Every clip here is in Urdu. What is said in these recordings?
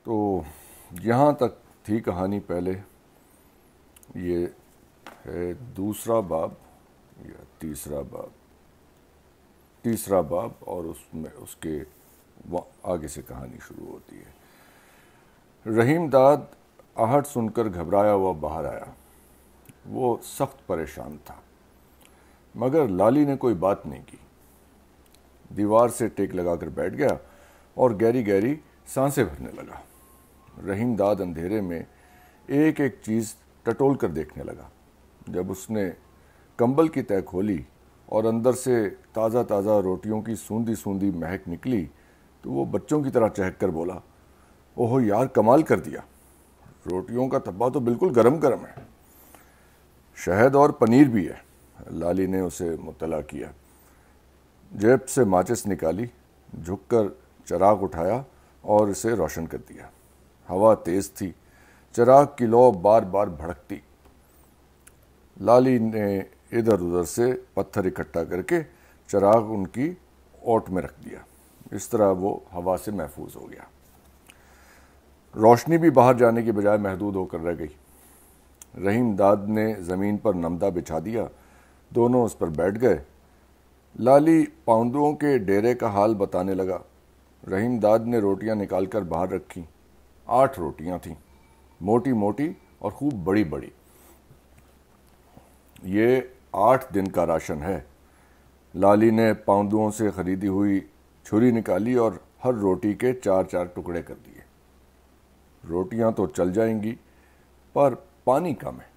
تو یہاں تک تھی کہانی پہلے. یہ ہے دوسرا باب یا تیسرا باب اور اس میں اس کے آگے سے کہانی شروع ہوتی ہے. رحیم داد آہٹ سن کر گھبرایا ہوا باہر آیا. وہ سخت پریشان تھا مگر لالی نے کوئی بات نہیں کی. دیوار سے ٹیک لگا کر بیٹھ گیا اور گہری گہری سانسیں بھرنے لگا. رحیم داد اندھیرے میں ایک ایک چیز ٹٹول کر دیکھنے لگا. جب اس نے کمبل کی تہہ کھولی اور اندر سے تازہ تازہ روٹیوں کی سوندھی سوندھی مہک نکلی تو وہ بچوں کی طرح چہک کر بولا, اوہو یار, کمال کر دیا. روٹیوں کا تھبا تو بالکل گرم گرم ہے. شہد اور پنیر بھی ہے. لالی نے اسے مطلع کیا. جیب سے ماچس نکالی, جھک کر چراغ اٹھایا اور اسے روشن کر دیا. ہوا تیز تھی, چراغ کی لو بار بار بھڑکتی. لالی نے ادھر ادھر سے پتھر اکٹھا کر کے چراغ ان کی اوٹ میں رکھ دیا. اس طرح وہ ہوا سے محفوظ ہو گیا. روشنی بھی باہر جانے کی بجائے محدود ہو کر رہ گئی. رحیم داد نے زمین پر نمدہ بچھا دیا. دونوں اس پر بیٹھ گئے. لالی پاؤندوں کے ڈیرے کا حال بتانے لگا. رحیم داد نے روٹیاں نکال کر باہر رکھی. 8 روٹیاں تھیں, موٹی موٹی اور خوب بڑی بڑی. یہ 8 دن کا راشن ہے. لالی نے پاؤندوں سے خریدی ہوئی چھری نکالی اور ہر روٹی کے 4 ٹکڑے کر دیے. روٹیاں تو چل جائیں گی پر پانی کم ہے.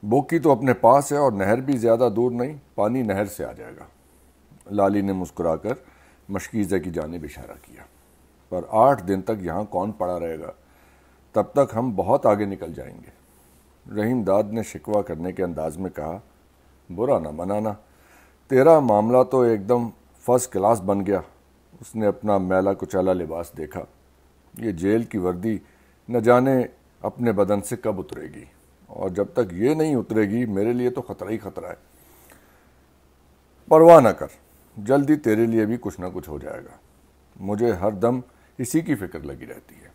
بوکی تو اپنے پاس ہے اور نہر بھی زیادہ دور نہیں, پانی نہر سے آ جائے گا. لالی نے مسکرا کر مشکیزہ کی جانب اشارہ کیا. پر 8 دن تک یہاں کون پڑا رہے گا؟ تب تک ہم بہت آگے نکل جائیں گے. رحیم داد نے شکوہ کرنے کے انداز میں کہا, برا نہ منانا, تیرا معاملہ تو ایک دم فرسٹ کلاس بن گیا. اس نے اپنا میلا کچیلا لباس دیکھا. یہ جیل کی وردی نہ جانے اپنے بدن سے کب اترے گی, اور جب تک یہ نہیں اترے گی میرے لیے تو خطرہ ہی خطرہ ہے. پرواہ نہ کر, جلدی تیرے لیے بھی کچھ نہ کچھ ہو جائے گا. مجھے ہر دم اسی کی فکر لگی رہتی ہے.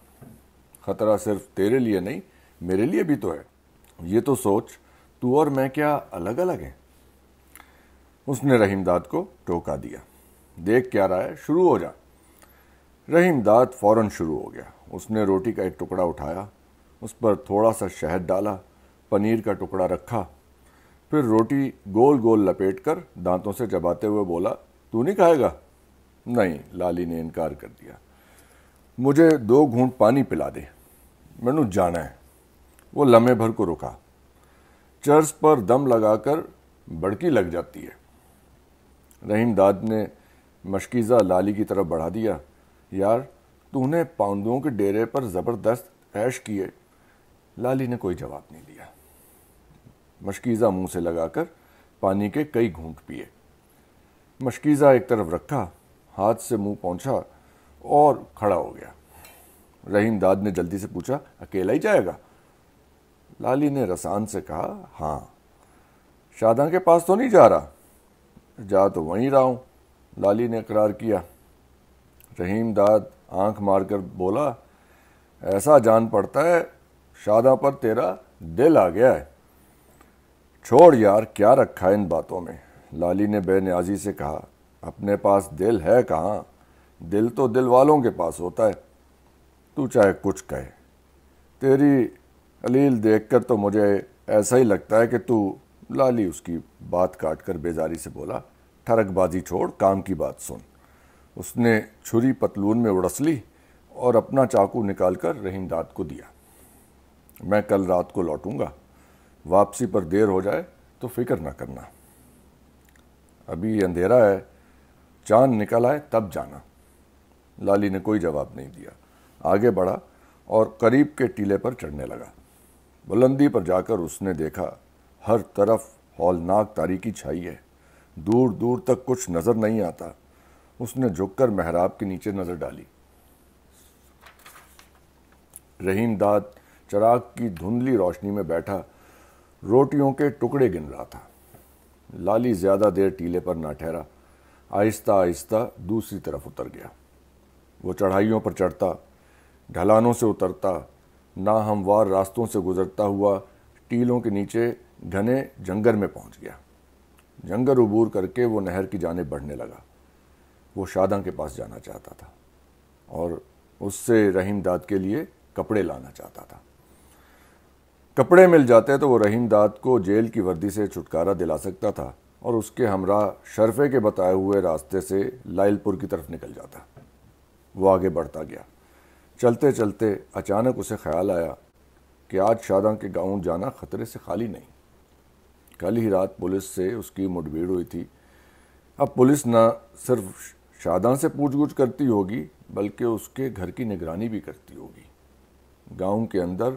خطرہ صرف تیرے لیے نہیں, میرے لیے بھی تو ہے. یہ تو سوچ, تو اور میں کیا الگ الگ ہیں؟ اس نے رحیم داد کو ٹوکا دیا. دیکھ کیا رہا ہے, شروع ہو جا. رحیم داد فوراً شروع ہو گیا. اس نے روٹی کا ایک ٹکڑا اٹھایا, اس پر تھوڑا سا شہد ڈالا, پنیر کا ٹکڑا رکھا, پھر روٹی گول گول لپیٹ کر دانتوں سے چباتے ہوئے بولا, تو نہیں کھائے گا؟ نہیں, لالی نے انکار کر دیا. مجھے 2 گھونٹ پانی پلا دے, مینوں جانا ہے. وہ لمحے بھر کو رکا. چرس پر دم لگا کر بڑکی لگ جاتی ہے. رحیم داد نے مشکیزہ لالی کی طرف بڑھا دیا. یار, تو نے پاؤندوں کے ڈیرے پر زبردست عیش کیے. لالی نے کوئی جواب نہیں دیا. مشکیزہ منہ سے لگا کر پانی کے کئی گھونٹ پیے. مشکیزہ ایک طرف رکھا, ہاتھ سے منہ پہنچا اور کھڑا ہو گیا. رحیم داد نے جلدی سے پوچھا, اکیلا ہی جائے گا؟ لالی نے رسان سے کہا, ہاں. شاداں کے پاس تو نہیں جا رہا؟ جا تو وہیں رہا ہوں, لالی نے اقرار کیا. رحیم داد آنکھ مار کر بولا, ایسا جان پڑتا ہے شاداں پر تیرا دل آ گیا ہے. چھوڑ یار, کیا رکھا ہے ان باتوں میں؟ لالی نے بے نیازی سے کہا. اپنے پاس دل ہے کہاں؟ دل تو دل والوں کے پاس ہوتا ہے. تو چاہے کچھ کہے, تیری علیل دیکھ کر تو مجھے ایسا ہی لگتا ہے کہ تو. لالی اس کی بات کاٹ کر بیزاری سے بولا, ٹھرک بازی چھوڑ, کام کی بات سن. اس نے چھری پتلون میں اڑس لی اور اپنا چاقو نکال کر رحیم داد کو دیا. میں کل رات کو لوٹوں گا, واپسی پر دیر ہو جائے تو فکر نہ کرنا. ابھی اندھیرا ہے, چاند نکل آئے تب جانا. لالی نے کوئی جواب نہیں دیا. آگے بڑھا اور قریب کے ٹیلے پر چڑھنے لگا. بلندی پر جا کر اس نے دیکھا, ہر طرف ہولناک تاریکی چھائی ہے. دور دور تک کچھ نظر نہیں آتا. اس نے جھک کر محراب کے نیچے نظر ڈالی. رحیم داد چراغ کی دھندلی روشنی میں بیٹھا روٹیوں کے ٹکڑے گن رہا تھا. لالی زیادہ دیر ٹیلے پر نہ ٹھہرا, آہستہ آہستہ دوسری طرف اتر گیا. وہ چڑھائیوں پر چڑھتا، ڈھلانوں سے اترتا، ناہموار راستوں سے گزرتا ہوا ٹیلوں کے نیچے گھنے جنگل میں پہنچ گیا۔ جنگل عبور کر کے وہ نہر کی جانب بڑھنے لگا۔ وہ شاداں کے پاس جانا چاہتا تھا اور اس سے رحیم داد کے لیے کپڑے لانا چاہتا تھا۔ کپڑے مل جاتے تو وہ رحیم داد کو جیل کی وردی سے چھٹکارا دلا سکتا تھا اور اس کے ہمراہ شرفے کے بتائے ہوئے راستے سے لائل پور کی طرف نکل جاتا۔ وہ آگے بڑھتا گیا۔ چلتے چلتے اچانک اسے خیال آیا کہ آج شاداں کے گاؤں جانا خطرے سے خالی نہیں۔ کل ہی رات پولیس سے اس کی مڈبھیڑ ہوئی تھی۔ اب پولیس نہ صرف شاداں سے پوچھ گچھ کرتی ہوگی بلکہ اس کے گھر کی نگرانی بھی کرتی ہوگی۔ گاؤں کے اندر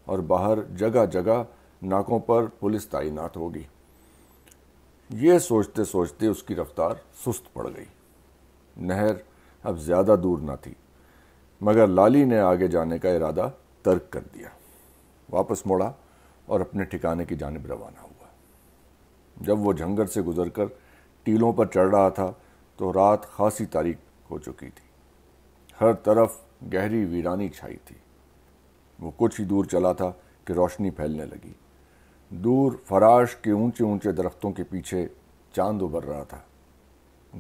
اور باہر جگہ جگہ ناکوں پر پولیس تعینات ہوگی۔ یہ سوچتے سوچتے اس کی رفتار سست پڑ گئی۔ نہر اب زیادہ دور نہ تھی، مگر لالی نے آگے جانے کا ارادہ ترک کر دیا۔ واپس مڑا اور اپنے ٹھکانے کی جانب روانہ ہوا۔ جب وہ جھنگر سے گزر کر ٹیلوں پر چڑھ رہا تھا تو رات خاصی تاریک ہو چکی تھی۔ ہر طرف گہری ویرانی چھائی تھی۔ وہ کچھ ہی دور چلا تھا کہ روشنی پھیلنے لگی۔ دور فراش کے اونچے اونچے درختوں کے پیچھے چاند ابھر رہا تھا۔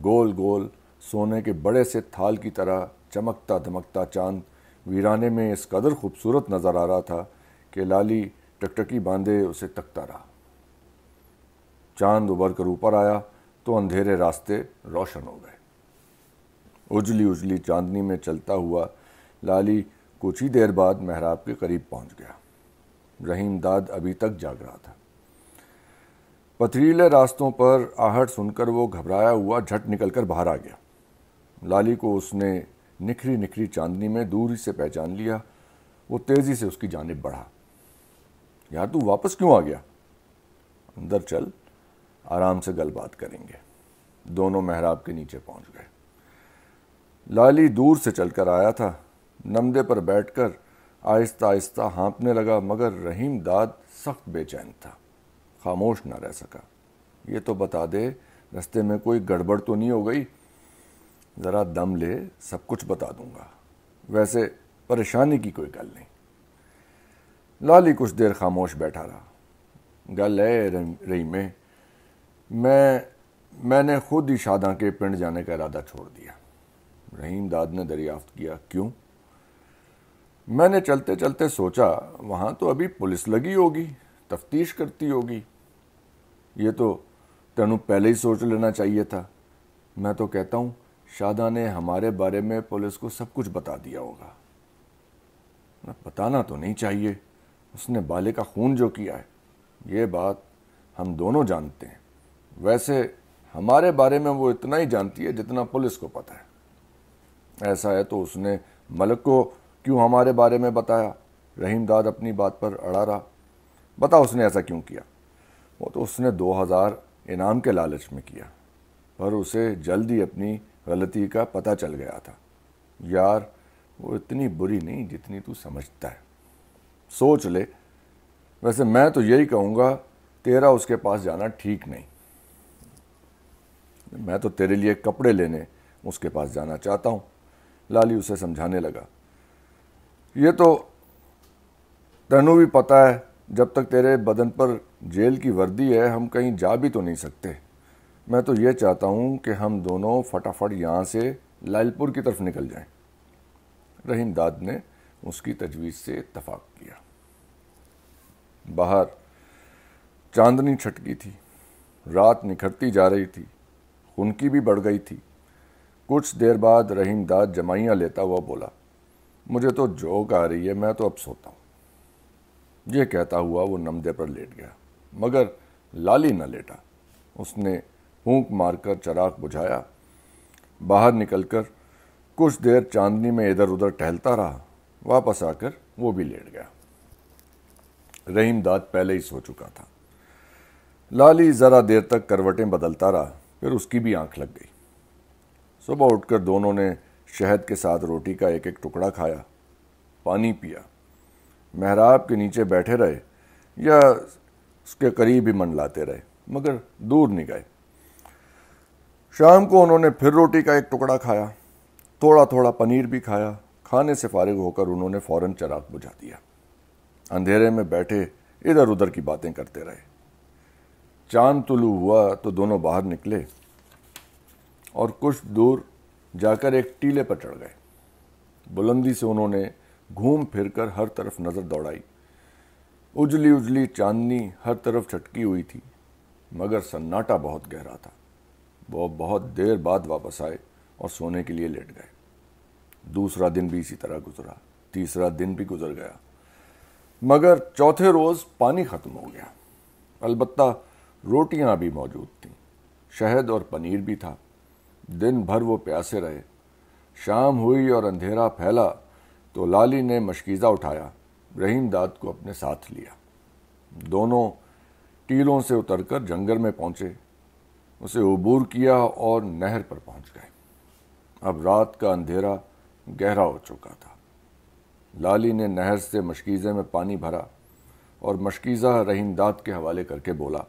گول گول سونے کے بڑے سے تھال کی طرح چمکتا دمکتا چاند ویرانے میں اس قدر خوبصورت نظر آ رہا تھا کہ لالی ٹکٹکی باندھے اسے تکتا رہا۔ چاند ابھر کر اوپر آیا تو اندھیرے راستے روشن ہو گئے۔ اجلی اجلی چاندنی میں چلتا ہوا لالی کچھ ہی دیر بعد محراب کے قریب پہنچ گیا۔ رحیم داد ابھی تک جاگ رہا تھا۔ پتھریلے راستوں پر آہٹ سن کر وہ گھبرایا ہوا جھٹ نکل کر باہر آ گیا۔ لالی کو اس نے نکھری نکھری چاندنی میں دوری سے پہچان لیا۔ وہ تیزی سے اس کی جانب بڑھا۔ یار تو واپس کیوں آ گیا؟ اندر چل، آرام سے گل بات کریں گے۔ دونوں محراب کے نیچے پہنچ گئے۔ لالی دور سے چل کر آیا تھا۔ نمدے پر بیٹھ کر آہستہ آہستہ ہانپنے لگا، مگر رحیم داد سخت بے چین تھا۔ خاموش نہ رہ سکا۔ یہ تو بتا دے رستے میں کوئی گڑبڑ تو نہیں ہو گئی؟ ذرا دم لے، سب کچھ بتا دوں گا۔ ویسے پریشانی کی کوئی گل نہیں۔ لالی کچھ دیر خاموش بیٹھا رہا۔ گل ہے رحیمے، میں نے خود ہی شاداں کے پنڈ جانے کا ارادہ چھوڑ دیا۔ رحیم داد نے دریافت کیا، کیوں؟ میں نے چلتے چلتے سوچا وہاں تو ابھی پولیس لگی ہوگی، تفتیش کرتی ہوگی۔ یہ تو تینوں پہلے ہی سوچ لینا چاہیے تھا۔ میں تو کہتا ہوں شاداں نے ہمارے بارے میں پولیس کو سب کچھ بتا دیا ہوگا۔ بتانا تو نہیں چاہیے، اس نے بالے کا خون جو کیا ہے، یہ بات ہم دونوں جانتے ہیں۔ ویسے ہمارے بارے میں وہ اتنا ہی جانتی ہے جتنا پولیس کو پتہ ہے۔ ایسا ہے تو اس نے ملک کو کیوں ہمارے بارے میں بتایا؟ رحیم داد اپنی بات پر اڑا رہا۔ بتا اس نے ایسا کیوں کیا؟ وہ تو اس نے 2000 انعام کے لالچ میں کیا، پر اسے جلد ہی اپنی غلطی کا پتہ چل گیا تھا۔ یار وہ اتنی بری نہیں جتنی تو سمجھتا ہے، سوچ لے۔ ویسے میں تو یہی کہوں گا تیرا اس کے پاس جانا ٹھیک نہیں۔ میں تو تیرے لیے کپڑے لینے اس کے پاس جانا چاہتا ہوں۔ لالی اسے سمجھانے لگا۔ یہ تو تینوں بھی پتہ ہے، جب تک تیرے بدن پر جیل کی وردی ہے ہم کہیں جا بھی تو نہیں سکتے۔ میں تو یہ چاہتا ہوں کہ ہم دونوں فٹافٹ یہاں سے لائل پور کی طرف نکل جائیں۔ رحیم داد نے اس کی تجویز سے اتفاق کیا۔ باہر چاندنی چھٹکی تھی، رات نکھرتی جا رہی تھی، خنکی بھی بڑھ گئی تھی۔ کچھ دیر بعد رحیم داد جمائیاں لیتا ہوا بولا، مجھے تو جوک آ رہی ہے، میں تو اب سوتا ہوں۔ یہ کہتا ہوا وہ نمدے پر لیٹ گیا، مگر لالی نہ لیٹا۔ اس نے پھونک مار کر چراغ بجھایا، باہر نکل کر کچھ دیر چاندنی میں ادھر ادھر ٹہلتا رہا۔ واپس آ کر وہ بھی لیٹ گیا۔ رحیم داد پہلے ہی سو چکا تھا۔ لالی ذرا دیر تک کروٹیں بدلتا رہا، پھر اس کی بھی آنکھ لگ گئی۔ صبح اٹھ کر دونوں نے شہد کے ساتھ روٹی کا ایک ایک ٹکڑا کھایا، پانی پیا، محراب کے نیچے بیٹھے رہے یا اس کے قریب ہی منڈلاتے رہے، مگر دور نہیں گئے۔ شام کو انہوں نے پھر روٹی کا ایک ٹکڑا کھایا۔ تھوڑا تھوڑا پنیر بھی کھایا۔ کھانے سے فارغ ہو کر انہوں نے فوراً چراغ بجھا دیا۔ اندھیرے میں بیٹھے ادھر ادھر کی باتیں کرتے رہے۔ چاند طلوع ہوا تو دونوں باہر نکلے اور کچھ دور جا کر ایک ٹیلے پر چڑھ گئے۔ بلندی سے انہوں نے گھوم پھر کر ہر طرف نظر دوڑائی۔ اجلی اجلی چاندنی ہر طرف چھٹکی ہوئی تھی، مگر سناٹا بہت گہرا تھا۔ وہ بہت دیر بعد واپس آئے اور سونے کے لیے لیٹ گئے۔ دوسرا دن بھی اسی طرح گزرا، تیسرا دن بھی گزر گیا، مگر چوتھے روز پانی ختم ہو گیا۔ البتہ روٹیاں بھی موجود تھیں، شہد اور پنیر بھی تھا۔ دن بھر وہ پیاسے رہے۔ شام ہوئی اور اندھیرا پھیلا تو لالی نے مشکیزہ اٹھایا، رحیم داد کو اپنے ساتھ لیا۔ دونوں ٹیلوں سے اتر کر جنگل میں پہنچے، اسے عبور کیا اور نہر پر پہنچ گئے۔ اب رات کا اندھیرا گہرا ہو چکا تھا۔ لالی نے نہر سے مشکیزے میں پانی بھرا اور مشکیزہ رحیم داد کے حوالے کر کے بولا،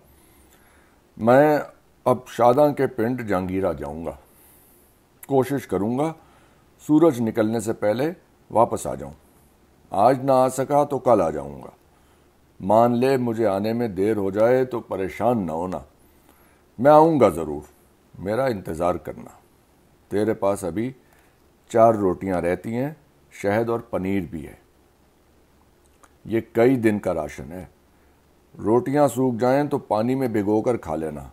میں اب شاداں کے پنڈ جہانگیرہ جاؤں گا۔ کوشش کروں گا سورج نکلنے سے پہلے واپس آ جاؤں۔ آج نہ آ سکا تو کل آ جاؤں گا۔ مان لے مجھے آنے میں دیر ہو جائے تو پریشان نہ ہونا، میں آؤں گا ضرور، میرا انتظار کرنا۔ تیرے پاس ابھی 4 روٹیاں رہتی ہیں، شہد اور پنیر بھی ہے۔ یہ کئی دن کا راشن ہے۔ روٹیاں سوکھ جائیں تو پانی میں بھگو کر کھا لینا۔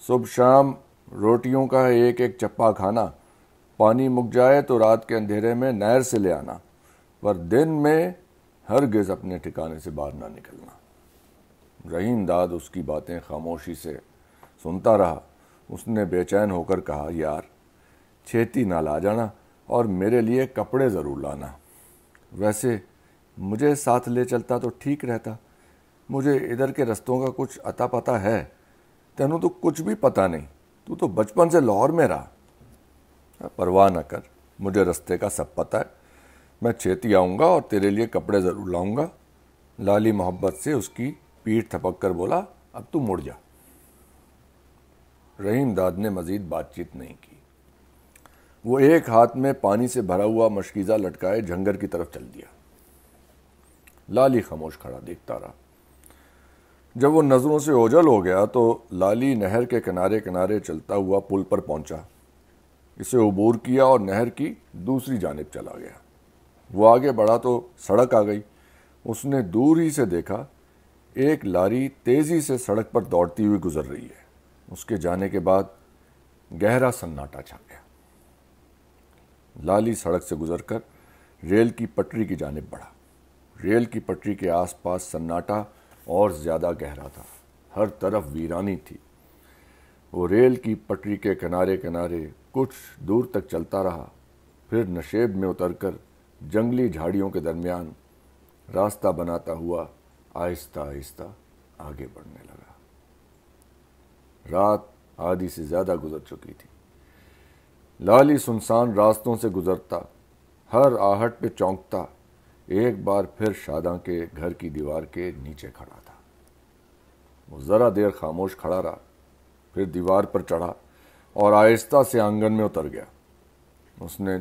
صبح شام روٹیوں کا ایک ایک چپا کھانا۔ پانی مک جائے تو رات کے اندھیرے میں نہر سے لے آنا، پر دن میں ہرگز اپنے ٹھکانے سے باہر نہ نکلنا۔ رحیم داد اس کی باتیں خاموشی سے سنتا رہا۔ اس نے بے چین ہو کر کہا، یار چھیتی نہ لا جانا اور میرے لیے کپڑے ضرور لانا۔ ویسے مجھے ساتھ لے چلتا تو ٹھیک رہتا، مجھے ادھر کے رستوں کا کچھ اتا پتہ ہے، تینوں تو کچھ بھی پتہ نہیں، تو بچپن سے لاہور میں رہا۔ پرواہ نہ کر، مجھے رستے کا سب پتہ ہے، میں چھیتی آؤں گا اور تیرے لیے کپڑے ضرور لاؤں گا۔ لالی محبت سے اس کی پیٹھ تھپک کر بولا، اب تو مڑ جا۔ رحیم داد نے مزید بات چیت نہیں کی۔ وہ ایک ہاتھ میں پانی سے بھرا ہوا مشکیزہ لٹکائے جھنگر کی طرف چل دیا۔ لالی خاموش کھڑا دیکھتا رہا۔ جب وہ نظروں سے اوجھل ہو گیا تو لالی نہر کے کنارے کنارے چلتا ہوا پل پر پہنچا، اسے عبور کیا اور نہر کی دوسری جانب چلا گیا۔ وہ آگے بڑھا تو سڑک آ گئی۔ اس نے دور ہی سے دیکھا ایک لاری تیزی سے سڑک پر دوڑتی ہوئی گزر رہی ہے۔ اس کے جانے کے بعد گہرا سناٹا چھا گیا۔ لالی سڑک سے گزر کر ریل کی پٹری کی جانب بڑھا۔ ریل کی پٹری کے آس پاس سناٹا اور زیادہ گہرا تھا، ہر طرف ویرانی تھی۔ وہ ریل کی پٹری کے کنارے کنارے کچھ دور تک چلتا رہا، پھر نشیب میں اتر کر جنگلی جھاڑیوں کے درمیان راستہ بناتا ہوا آہستہ آہستہ آگے بڑھنے لگا۔ رات آدھی سے زیادہ گزر چکی تھی۔ لالی سنسان راستوں سے گزرتا، ہر آہٹ پہ چونکتا، ایک بار پھر شاداں کے گھر کی دیوار کے نیچے کھڑا تھا۔ وہ ذرا دیر خاموش کھڑا رہا، پھر دیوار پر چڑھا اور آہستہ سے آنگن میں اتر گیا۔ اس نے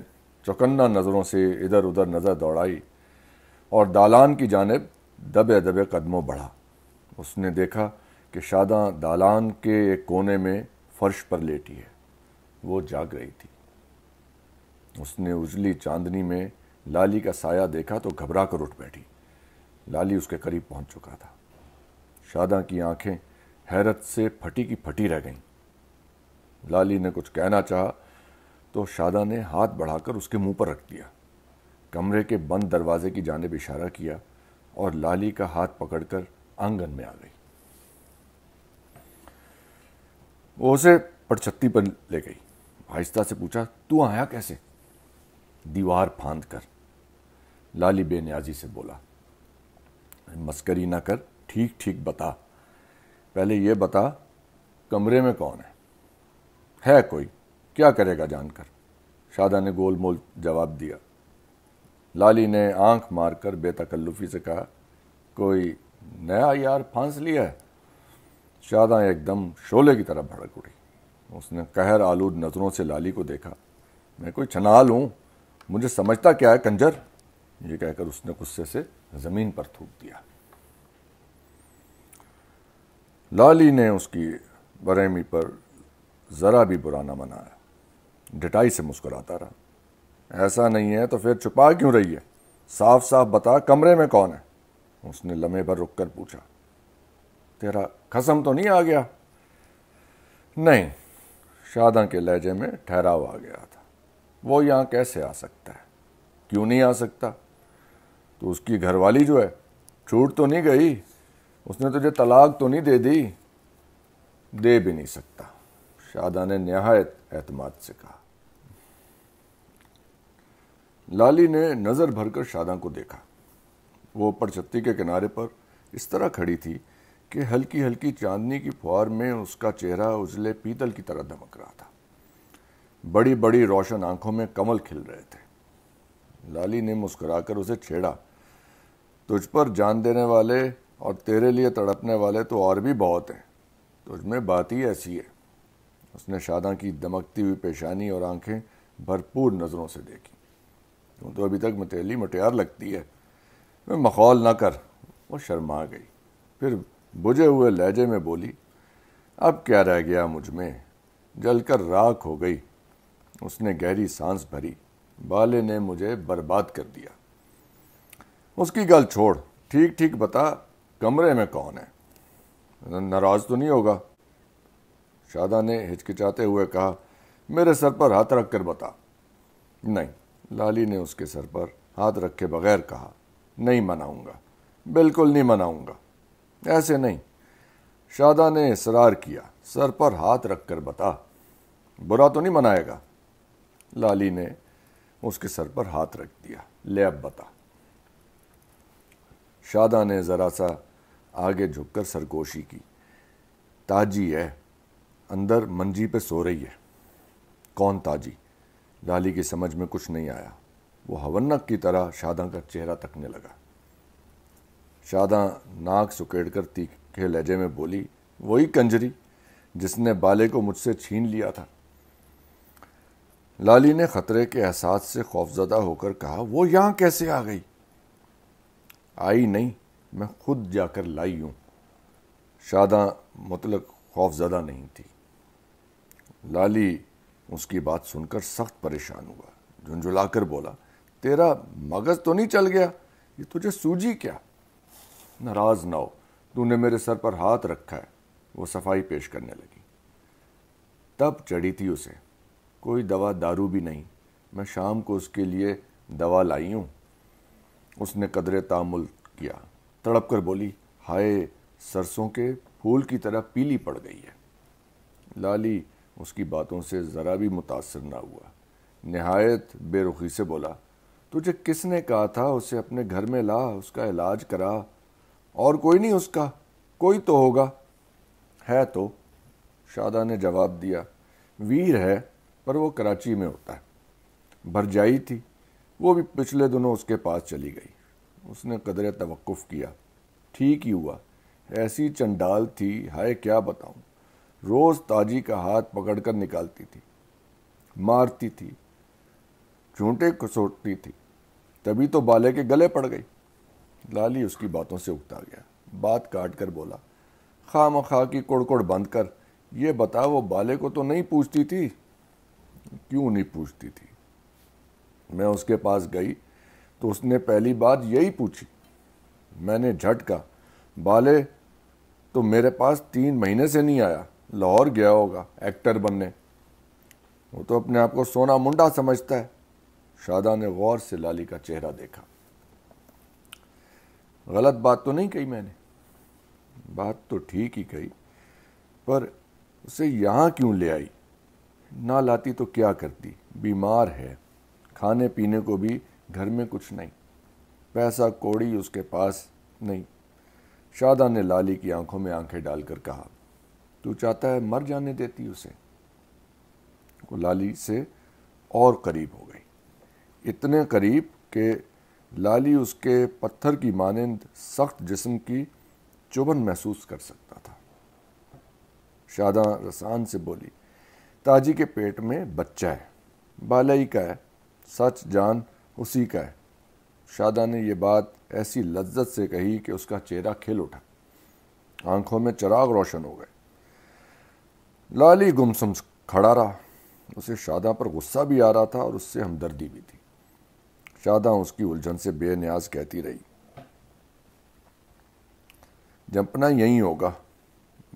چوکنا نظروں سے ادھر ادھر نظر دوڑائی اور دالان کی جانب دبے دبے قدموں بڑھا۔ اس نے دیکھا کہ شاداں دالان کے ایک کونے میں فرش پر لیٹی ہے، وہ جاگ رہی تھی۔ اس نے اجلی چاندنی میں لالی کا سایہ دیکھا تو گھبرا کر اٹھ بیٹھی۔ لالی اس کے قریب پہنچ چکا تھا۔ شاداں کی آنکھیں حیرت سے پھٹی کی پھٹی رہ گئیں۔ لالی نے کچھ کہنا چاہا تو شاداں نے ہاتھ بڑھا کر اس کے منہ پر رکھ دیا، کمرے کے بند دروازے کی جانب اشارہ کیا اور لالی کا ہاتھ پکڑ کر آنگن میں آ گئی۔ وہ اسے پڑچھتی پر لے گئی، آہستہ سے پوچھا، تو آیا کیسے؟ دیوار پھاند کر، لالی بے نیازی سے بولا۔ مسکری نہ کر، ٹھیک ٹھیک بتا، پہلے یہ بتا کمرے میں کون ہے کوئی؟ کیا کرے گا جان کر؟ شاداں نے گول مول جواب دیا۔ لالی نے آنکھ مار کر بے تکلفی سے کہا، کوئی نیا یار پھانس لیا ہے؟ شاداں ایک دم شعلے کی طرح بھڑک اٹھی۔ اس نے قہر آلود نظروں سے لالی کو دیکھا، میں کوئی چھنال ہوں، مجھے سمجھتا کیا ہے کنجر؟ یہ کہہ کر اس نے غصے سے زمین پر تھوک دیا۔ لالی نے اس کی برہمی پر ذرا بھی برا نہ منایا، ڈٹائی سے مسکراتا رہا۔ ایسا نہیں ہے تو پھر چھپا کیوں رہی ہے؟ صاف صاف بتا، کمرے میں کون ہے؟ اس نے لمحے بھر رک کر پوچھا۔ تیرا قسم تو نہیں آ گیا؟ نہیں، شاداں کے لہجے میں ٹھہراؤ آ گیا تھا۔ وہ یہاں کیسے آ سکتا ہے؟ کیوں نہیں آ سکتا؟ تو اس کی گھر والی جو ہے چھوٹ تو نہیں گئی؟ اس نے تجھے طلاق تو نہیں دے دی؟ دے بھی نہیں سکتا، شاداں نے نہایت اعتماد سے کہا۔ لالی نے نظر بھر کر شاداں کو دیکھا۔ وہ اوپر چھتی کے کنارے پر اس طرح کھڑی تھی کہ ہلکی ہلکی چاندنی کی پھوار میں اس کا چہرہ اجلے پیتل کی طرح دمک رہا تھا۔ بڑی بڑی روشن آنکھوں میں کمل کھل رہے تھے۔ لالی نے مسکرا کر اسے چھیڑا۔ تجھ پر جان دینے والے اور تیرے لیے تڑپنے والے تو اور بھی بہت ہیں، تجھ میں بات ہی ایسی ہے۔ اس نے شاداں کی دمکتی ہوئی پیشانی اور آنکھیں بھرپور نظروں سے دیکھی۔ تو ابھی تک متیلی مٹیار لگتی ہے، میں مخول نہ کر۔ وہ شرما گئی، پھر بجھے ہوئے لہجے میں بولی، اب کیا رہ گیا مجھ میں؟ جل کر راکھ ہو گئی۔ اس نے گہری سانس بھری۔ بالے نے مجھے برباد کر دیا۔ اس کی گل چھوڑ، ٹھیک ٹھیک بتا کمرے میں کون ہے؟ ناراض تو نہیں ہوگا؟ شاداں نے ہچکچاتے ہوئے کہا، میرے سر پر ہاتھ رکھ کر بتا۔ نہیں، لالی نے اس کے سر پر ہاتھ رکھے بغیر کہا، نہیں مناؤں گا، بالکل نہیں مناؤں گا۔ ایسے نہیں، شاداں نے اصرار کیا، سر پر ہاتھ رکھ کر بتا، برا تو نہیں منائے گا؟ لالی نے اس کے سر پر ہاتھ رکھ دیا، لے اب بتا۔ شاداں نے ذرا سا آگے جھک کر سرگوشی کی۔ تاجی ہے، اندر منجی پہ سو رہی ہے۔ کون تاجی؟ لالی کی سمجھ میں کچھ نہیں آیا۔ وہ ہونک کی طرح شاداں کا چہرہ تکنے لگا۔ شاداں ناک سکیڑ کر تیکھے لہجے میں بولی، وہی کنجری جس نے بالے کو مجھ سے چھین لیا تھا۔ لالی نے خطرے کے احساس سے خوفزدہ ہو کر کہا، وہ یہاں کیسے آ گئی؟ آئی نہیں، میں خود جا کر لائی ہوں۔ شاداں مطلق خوفزدہ نہیں تھی۔ لالی اس کی بات سن کر سخت پریشان ہوا، جھنجھلا کر بولا، تیرا مغز تو نہیں چل گیا؟ یہ تجھے سوجی کیا؟ ناراض نہ ہو، تو نے میرے سر پر ہاتھ رکھا ہے۔ وہ صفائی پیش کرنے لگی۔ تب چڑھی تھی اسے، کوئی دوا دارو بھی نہیں، میں شام کو اس کے لیے دوا لائی ہوں۔ اس نے قدرے تامل کیا، تڑپ کر بولی، ہائے، سرسوں کے پھول کی طرح پیلی پڑ گئی ہے۔ لالی اس کی باتوں سے ذرا بھی متاثر نہ ہوا، نہایت بے رخی سے بولا، تجھے کس نے کہا تھا اسے اپنے گھر میں لا، اس کا علاج کرا؟ اور کوئی نہیں اس کا؟ کوئی تو ہوگا۔ ہے تو، شاداں نے جواب دیا، ویر ہے، پر وہ کراچی میں ہوتا ہے۔ بھرجائی تھی، وہ بھی پچھلے دنوں اس کے پاس چلی گئی۔ اس نے قدرے توقف کیا، ٹھیک ہی ہوا، ایسی چنڈال تھی، ہائے کیا بتاؤں، روز تاجی کا ہاتھ پکڑ کر نکالتی تھی، مارتی تھی، چونٹے کسوٹتی تھی، تبھی تو بالے کے گلے پڑ گئی۔ لالی اس کی باتوں سے اکتا گیا، بات کاٹ کر بولا، خواہ مخواہ کی کڑ بند کر، یہ بتا وہ بالے کو تو نہیں پوچھتی تھی؟ کیوں نہیں پوچھتی تھی؟ میں اس کے پاس گئی تو اس نے پہلی بات یہی پوچھی۔ میں نے جھٹ کہا، بالے تو میرے پاس 3 مہینے سے نہیں آیا، لاہور گیا ہوگا ایکٹر بننے۔ وہ تو اپنے آپ کو سونا منڈا سمجھتا ہے۔ شاداں نے غور سے لالی کا چہرہ دیکھا۔ غلط بات تو نہیں کہی میں نے؟ بات تو ٹھیک ہی کہی، پر اسے یہاں کیوں لے آئی؟ نہ لاتی تو کیا کرتی؟ بیمار ہے، کھانے پینے کو بھی گھر میں کچھ نہیں، پیسہ کوڑی اس کے پاس نہیں۔ شاداں نے لالی کی آنکھوں میں آنکھیں ڈال کر کہا، تو چاہتا ہے مر جانے دیتی اسے؟ وہ لالی سے اور قریب ہو گئی، اتنے قریب کہ لالی اس کے پتھر کی مانند سخت جسم کی چبھن محسوس کر سکتا تھا۔ شاداں رسان سے بولی، تاجی کے پیٹ میں بچہ ہے، بالائی کا ہے، سچ جان اسی کا ہے۔ شادہ نے یہ بات ایسی لذت سے کہی کہ اس کا چہرہ کھل اٹھا، آنکھوں میں چراغ روشن ہو گئے۔ لالی گمسم کھڑا رہا، اسے شادہ پر غصہ بھی آ رہا تھا اور اس سے ہمدردی بھی تھی۔ شادہ اس کی الجھن سے بے نیاز کہتی رہی، جمپنا یہیں ہوگا،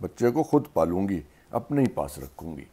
بچے کو خود پالوں گی، اپنے ہی پاس رکھوں گی۔